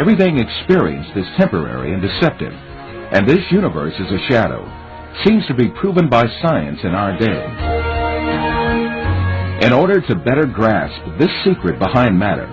everything experienced is temporary and deceptive, and this universe is a shadow, seems to be proven by science in our day. In order to better grasp this secret behind matter,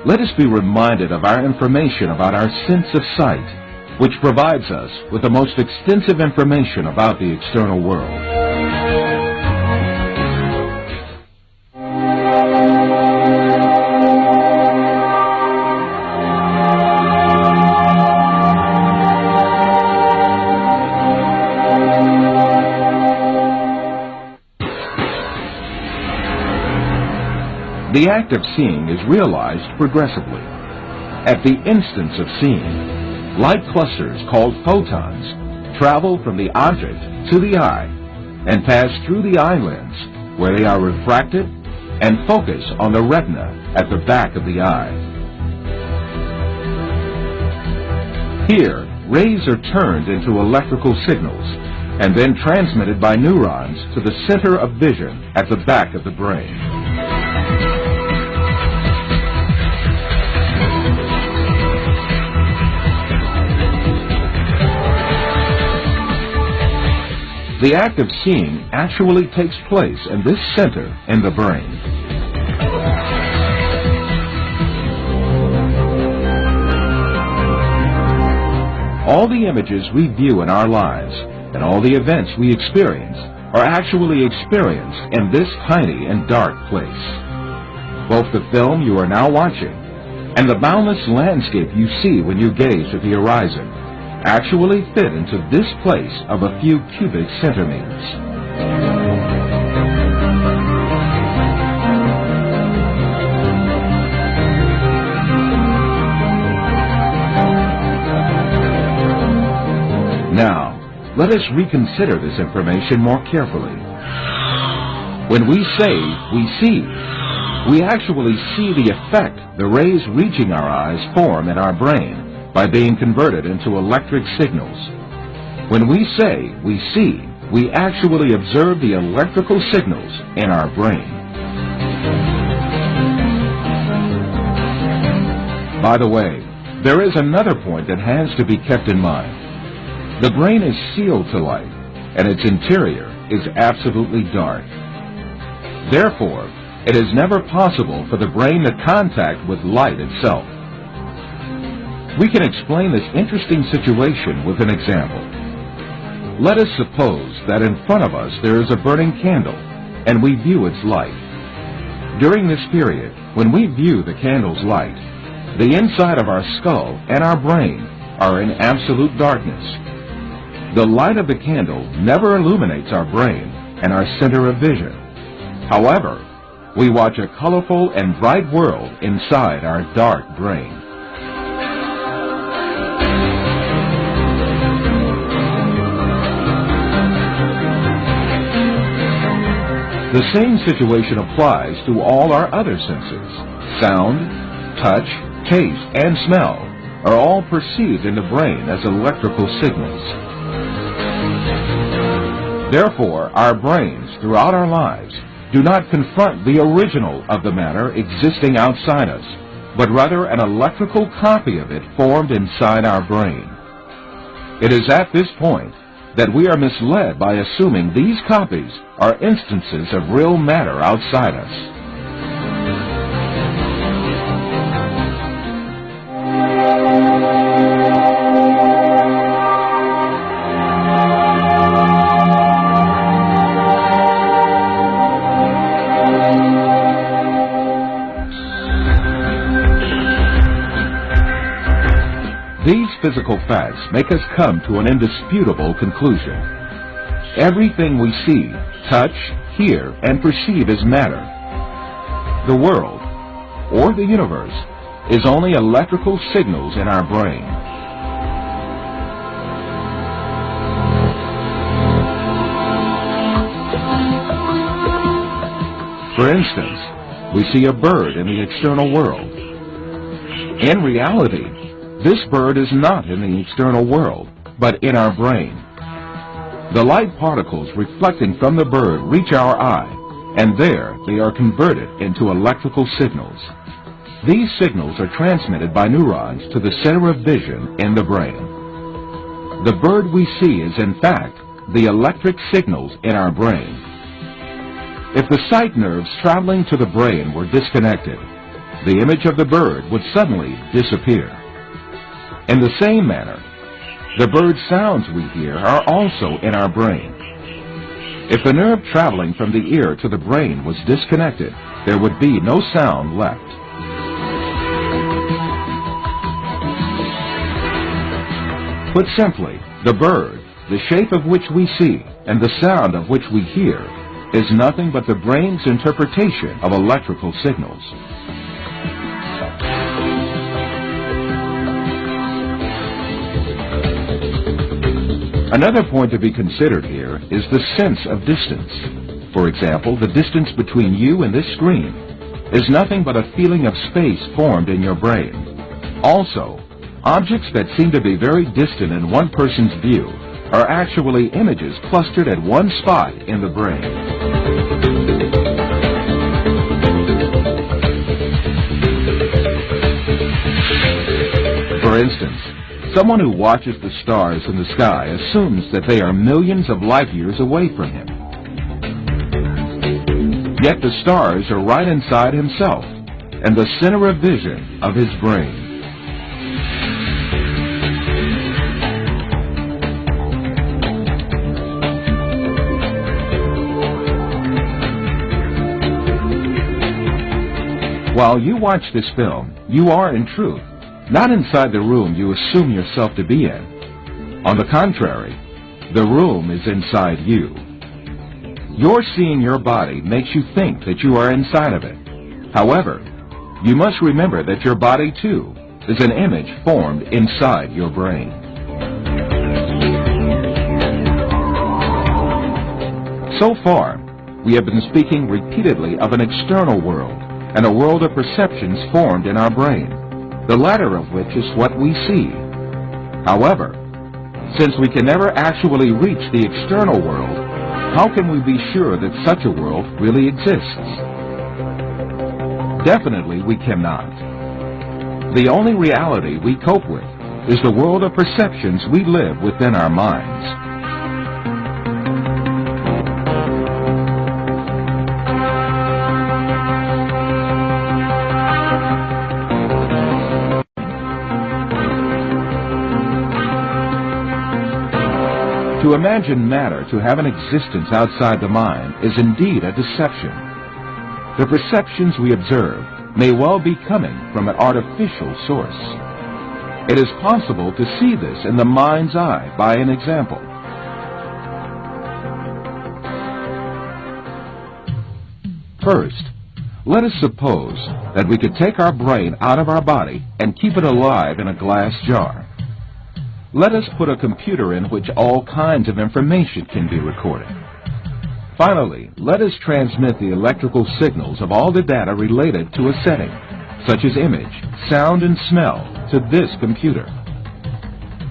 let us be reminded of our information about our sense of sight, which provides us with the most extensive information about the external world. The act of seeing is realized progressively. At the instance of seeing, light clusters called photons travel from the object to the eye and pass through the eye lens, where they are refracted and focus on the retina at the back of the eye. Here, rays are turned into electrical signals and then transmitted by neurons to the center of vision at the back of the brain. The act of seeing actually takes place in this center in the brain. All the images we view in our lives and all the events we experience are actually experienced in this tiny and dark place. Both the film you are now watching and the boundless landscape you see when you gaze at the horizon actually fit into this place of a few cubic centimeters. Now, let us reconsider this information more carefully. When we say we see, we actually see the effect the rays reaching our eyes form in our brain by being converted into electric signals. When we say we see, we actually observe the electrical signals in our brain. By the way, there is another point that has to be kept in mind. The brain is sealed to light, and its interior is absolutely dark. Therefore, it is never possible for the brain to contact with light itself. We can explain this interesting situation with an example. Let us suppose that in front of us there is a burning candle, and we view its light. During this period, when we view the candle's light, the inside of our skull and our brain are in absolute darkness. The light of the candle never illuminates our brain and our center of vision. However, we watch a colorful and bright world inside our dark brain. The same situation applies to all our other senses. Sound, touch, taste, and smell are all perceived in the brain as electrical signals. Therefore, our brains, throughout our lives, do not confront the original of the matter existing outside us, but rather an electrical copy of it formed inside our brain. It is at this point that we are misled by assuming these copies are instances of real matter outside us. These physical facts make us come to an indisputable conclusion. Everything we see, touch, hear, and perceive is matter. The world, or the universe, is only electrical signals in our brain. For instance, we see a bird in the external world. In reality, this bird is not in the external world, but in our brain. The light particles reflecting from the bird reach our eye, and there they are converted into electrical signals. These signals are transmitted by neurons to the center of vision in the brain. The bird we see is, in fact, the electric signals in our brain. If the sight nerves traveling to the brain were disconnected, the image of the bird would suddenly disappear. In the same manner, the bird sounds we hear are also in our brain. If the nerve traveling from the ear to the brain was disconnected, there would be no sound left. Put simply, the bird, the shape of which we see, and the sound of which we hear, is nothing but the brain's interpretation of electrical signals. Another point to be considered here is the sense of distance. For example, the distance between you and this screen is nothing but a feeling of space formed in your brain. Also, objects that seem to be very distant in one person's view are actually images clustered at one spot in the brain. For instance, someone who watches the stars in the sky assumes that they are millions of light years away from him. Yet the stars are right inside himself and the center of vision of his brain. While you watch this film, you are, in truth, not inside the room you assume yourself to be in. On the contrary, the room is inside you. Your seeing your body makes you think that you are inside of it. However, you must remember that your body, too, is an image formed inside your brain. So far, we have been speaking repeatedly of an external world and a world of perceptions formed in our brain, the latter of which is what we see. However, since we can never actually reach the external world, how can we be sure that such a world really exists? Definitely we cannot. The only reality we cope with is the world of perceptions we live within our minds. To imagine matter to have an existence outside the mind is indeed a deception. The perceptions we observe may well be coming from an artificial source. It is possible to see this in the mind's eye by an example. First, let us suppose that we could take our brain out of our body and keep it alive in a glass jar. Let us put a computer in which all kinds of information can be recorded. Finally, let us transmit the electrical signals of all the data related to a setting, such as image, sound, and smell, to this computer.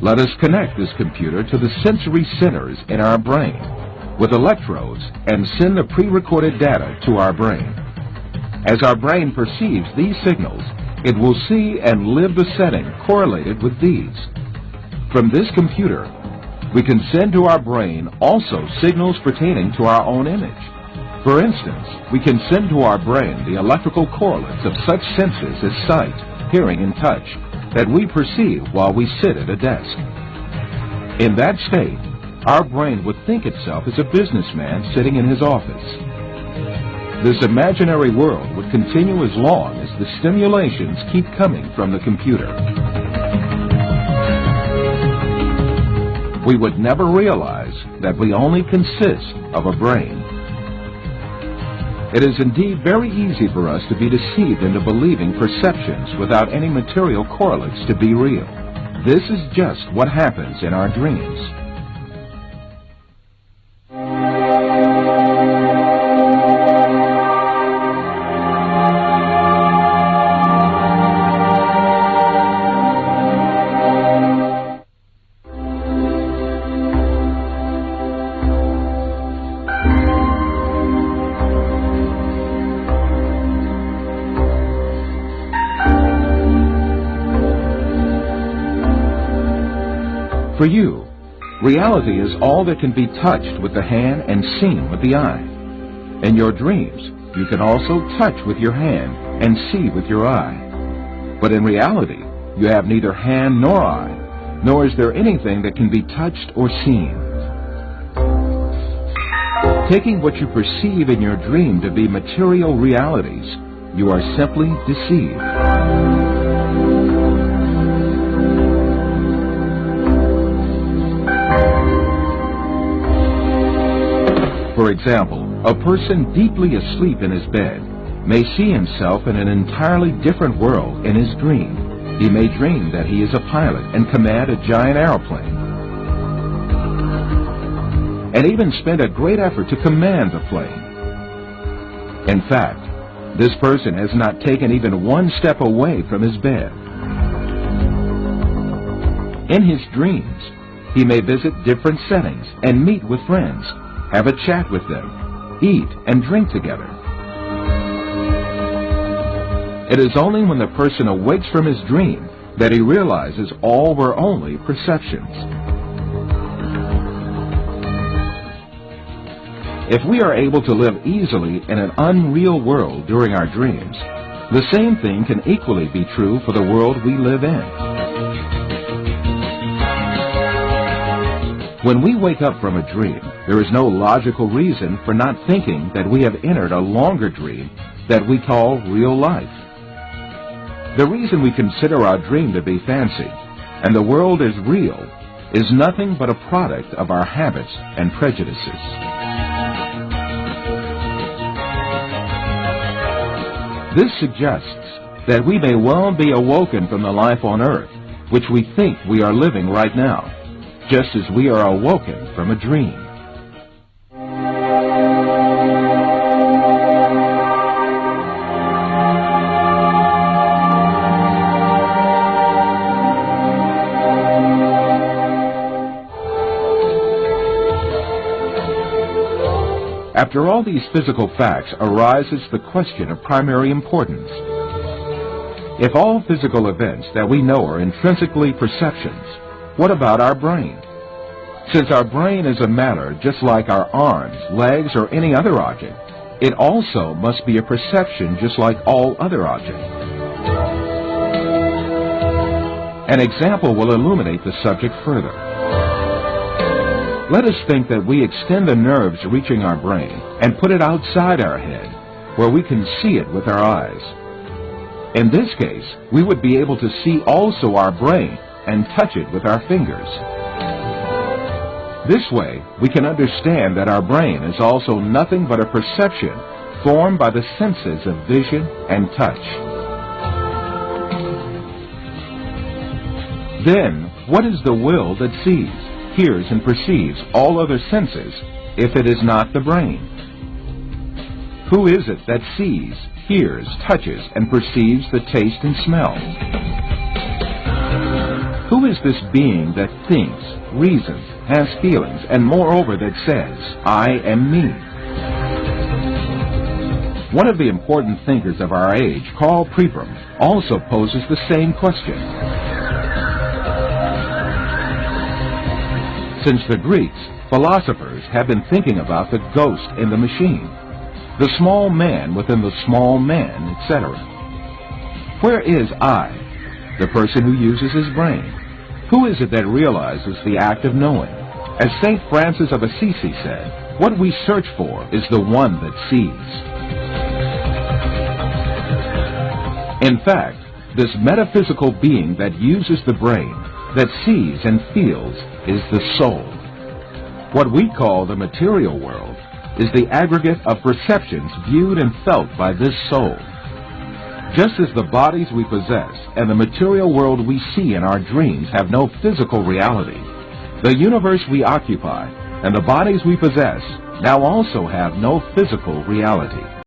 Let us connect this computer to the sensory centers in our brain with electrodes and send the pre-recorded data to our brain. As our brain perceives these signals, it will see and live the setting correlated with these. From this computer, we can send to our brain also signals pertaining to our own image. For instance, we can send to our brain the electrical correlates of such senses as sight, hearing, and touch that we perceive while we sit at a desk. In that state, our brain would think itself as a businessman sitting in his office. This imaginary world would continue as long as the stimulations keep coming from the computer. We would never realize that we only consist of a brain. It is indeed very easy for us to be deceived into believing perceptions without any material correlates to be real. This is just what happens in our dreams. For you, reality is all that can be touched with the hand and seen with the eye. In your dreams, you can also touch with your hand and see with your eye. But in reality, you have neither hand nor eye, nor is there anything that can be touched or seen. Taking what you perceive in your dream to be material realities, you are simply deceived. For example, a person deeply asleep in his bed may see himself in an entirely different world in his dream. He may dream that he is a pilot and command a giant airplane, and even spend a great effort to command the plane. In fact, this person has not taken even one step away from his bed. In his dreams, he may visit different settings and meet with friends, have a chat with them, eat and drink together. It is only when the person awakes from his dream that he realizes all were only perceptions. If we are able to live easily in an unreal world during our dreams, the same thing can equally be true for the world we live in. When we wake up from a dream, there is no logical reason for not thinking that we have entered a longer dream that we call real life. The reason we consider our dream to be fancy and the world is real is nothing but a product of our habits and prejudices. This suggests that we may well be awoken from the life on earth, which we think we are living right now, just as we are awoken from a dream. After all these physical facts arises the question of primary importance. If all physical events that we know are intrinsically perceptions, what about our brain? Since our brain is a matter just like our arms, legs, or any other object, it also must be a perception just like all other objects. An example will illuminate the subject further. Let us think that we extend the nerves reaching our brain and put it outside our head, where we can see it with our eyes. In this case, we would be able to see also our brain and touch it with our fingers. This way, we can understand that our brain is also nothing but a perception formed by the senses of vision and touch. Then, what is the will that sees, hears, and perceives all other senses if it is not the brain? Who is it that sees, hears, touches, and perceives the taste and smell? Who is this being that thinks, reasons, has feelings, and moreover that says, I am me? One of the important thinkers of our age, Karl Popper, also poses the same question. Since the Greeks, philosophers have been thinking about the ghost in the machine, the small man within the small man, etc. Where is I, the person who uses his brain? Who is it that realizes the act of knowing? As St. Francis of Assisi said, what we search for is the one that sees. In fact, this metaphysical being that uses the brain, that sees and feels, is the soul. What we call the material world is the aggregate of perceptions viewed and felt by this soul. Just as the bodies we possess and the material world we see in our dreams have no physical reality, the universe we occupy and the bodies we possess now also have no physical reality.